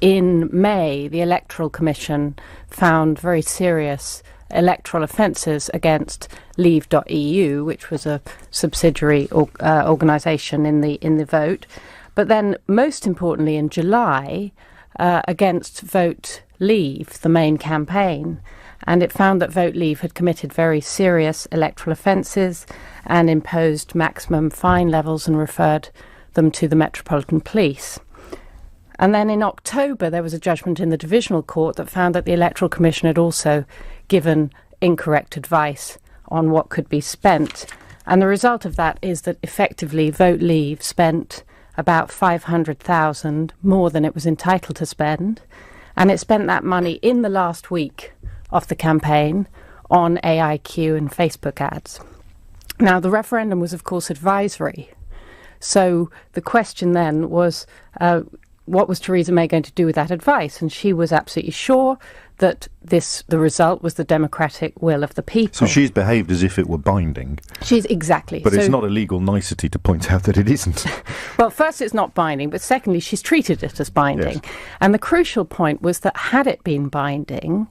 In May, the Electoral Commission found very serious electoral offences against Leave.eu, which was a subsidiary organisation in the vote. But then, most importantly, in July, against Vote Leave, the main campaign. And it found that Vote Leave had committed very serious electoral offences and imposed maximum fine levels and referred them to the Metropolitan Police. And then in October, there was a judgment in the Divisional Court that found that the Electoral Commission had also given incorrect advice on what could be spent. And the result of that is that effectively Vote Leave spent about $500,000 more than it was entitled to spend. And it spent that money in the last week of the campaign on AIQ and Facebook ads. Now, the referendum was, of course, advisory. So the question then was, what was Theresa May going to do with that advice? And she was absolutely sure that the result was the democratic will of the people. So she's behaved as if it were binding. She's exactly. But it's not a legal nicety to point out that it isn't. Well, first, it's not binding, but secondly, she's treated it as binding. Yes. And the crucial point was that had it been binding,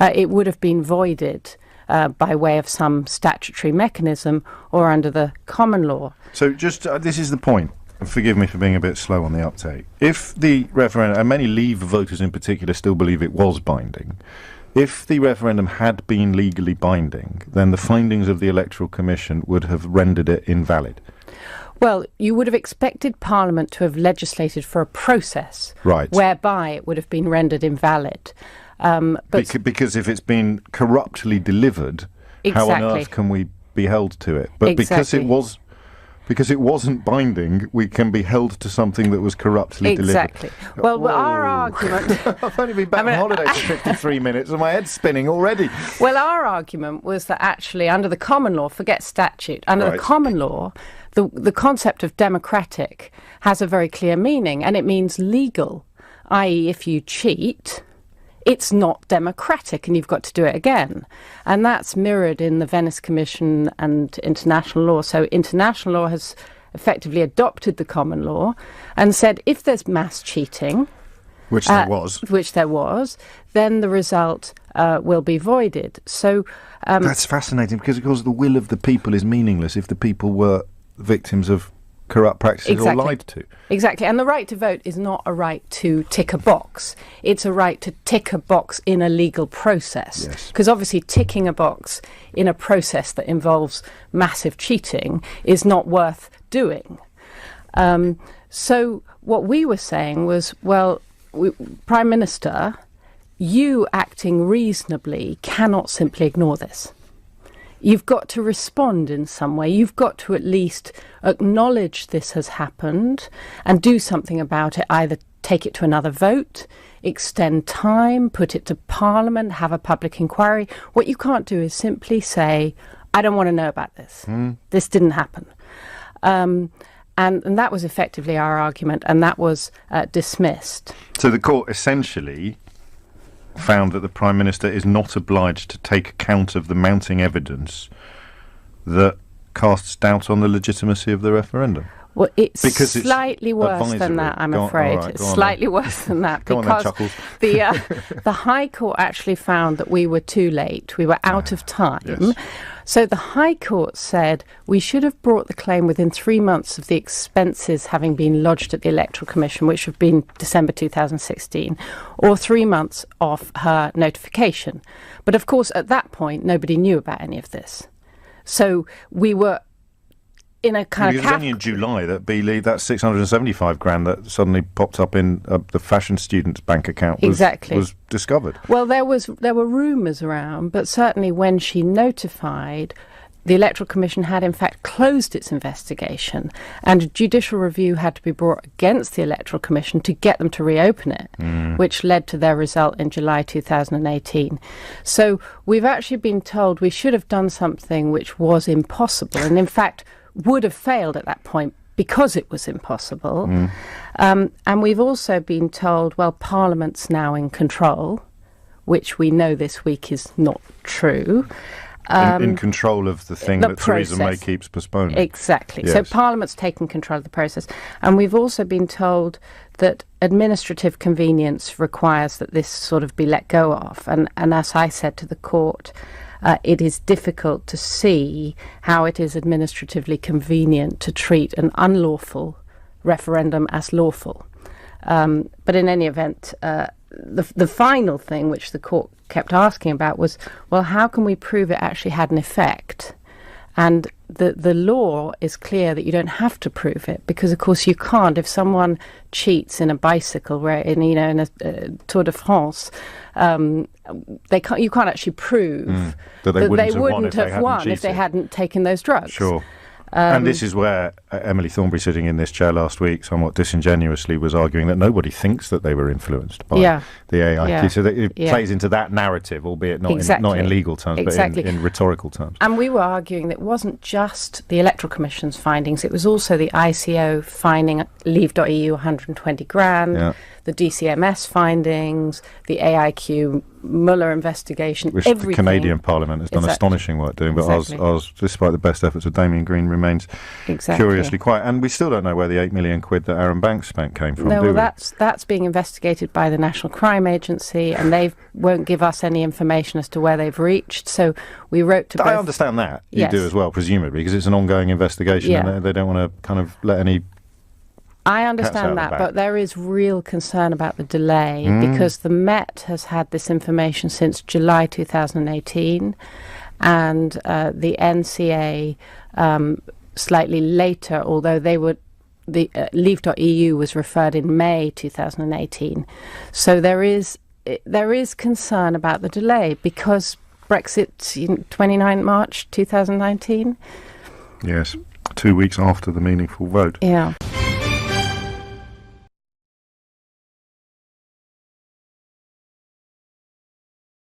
it would have been voided by way of some statutory mechanism or under the common law. So just, this is the point. Forgive me for being a bit slow on the uptake. If the referendum, and many Leave voters in particular still believe it was binding, if the referendum had been legally binding, then the findings of the Electoral Commission would have rendered it invalid. Well, you would have expected Parliament to have legislated for a process whereby it would have been rendered invalid. But because if it's been corruptly delivered, how on earth can we be held to it? But because it wasn't binding, we can be held to something that was corruptly delivered. Exactly. Well, our argument... I've only been back on holiday for 53 minutes and my head's spinning already. Well, our argument was that actually under the common law, forget statute, under the common law, the concept of democratic has a very clear meaning, and it means legal, i.e. if you cheat, it's not democratic and you've got to do it again. And that's mirrored in the Venice Commission and international law. So international law has effectively adopted the common law and said if there's mass cheating, which there was, then the result will be voided. So that's fascinating because, of course, the will of the people is meaningless if the people were victims of corrupt practices or lied to. Exactly. And the right to vote is not a right to tick a box. It's a right to tick a box in a legal process. Because obviously ticking a box in a process that involves massive cheating is not worth doing. So what we were saying was, well, Prime Minister, you acting reasonably cannot simply ignore this. You've got to respond in some way. You've got to at least acknowledge this has happened and do something about it, either take it to another vote, extend time, put it to Parliament, have a public inquiry. What you can't do is simply say, I don't want to know about this. This didn't happen. And that was effectively our argument, and that was dismissed. So the court essentially found that the Prime Minister is not obliged to take account of the mounting evidence that casts doubt on the legitimacy of the referendum. Well, it's slightly worse than that, I'm afraid. It's slightly worse than that because the High Court actually found that we were too late. We were out of time. Yes. So the High Court said we should have brought the claim within 3 months of the expenses having been lodged at the Electoral Commission, which would have been December 2016, or 3 months off her notification. But of course, at that point, nobody knew about any of this. So we were in a kind of... It was only in July that that 675 grand that suddenly popped up in the fashion student's bank account was discovered. Well, there were rumours around, but certainly when she notified, the Electoral Commission had in fact closed its investigation, and a judicial review had to be brought against the Electoral Commission to get them to reopen it, which led to their result in July 2018. So we've actually been told we should have done something which was impossible, and in fact would have failed at that point because it was impossible. And we've also been told, well, Parliament's now in control, which we know this week is not true. in control of the thing the that Theresa May process. keeps postponing. Exactly. Yes. So Parliament's taken control of the process. And we've also been told that administrative convenience requires that this sort of be let go of. And as I said to the court, it is difficult to see how it is administratively convenient to treat an unlawful referendum as lawful. But in any event, the final thing which the court kept asking about was, well, how can we prove it actually had an effect? And the law is clear that you don't have to prove it, because of course you can't. If someone cheats in a bicycle, in a Tour de France, you can't actually prove that they wouldn't have have won if they hadn't taken those drugs. Sure. And this is where Emily Thornberry, sitting in this chair last week, somewhat disingenuously was arguing that nobody thinks that they were influenced by the AIQ. Yeah. So that it plays into that narrative, albeit not in legal terms, but in rhetorical terms. And we were arguing that it wasn't just the Electoral Commission's findings, it was also the ICO finding Leave.eu 120 grand, the DCMS findings, the AIQ Mueller investigation, which everything. The Canadian Parliament has done astonishing work doing, but ours, despite the best efforts of Damien Green, remains curiously quiet. And we still don't know where the 8 million quid that Aaron Banks spent came from, No, well, that's being investigated by the National Crime Agency, and they won't give us any information as to where they've reached. So we wrote to both. I understand that. You do as well, presumably, because it's an ongoing investigation, and they don't want to kind of let any... I understand that, but there is real concern about the delay because the Met has had this information since July 2018, and the NCA slightly later, although the Leave.eu was referred in May 2018. So there is concern about the delay because Brexit, 29 March 2019. Yes, 2 weeks after the meaningful vote. Yeah.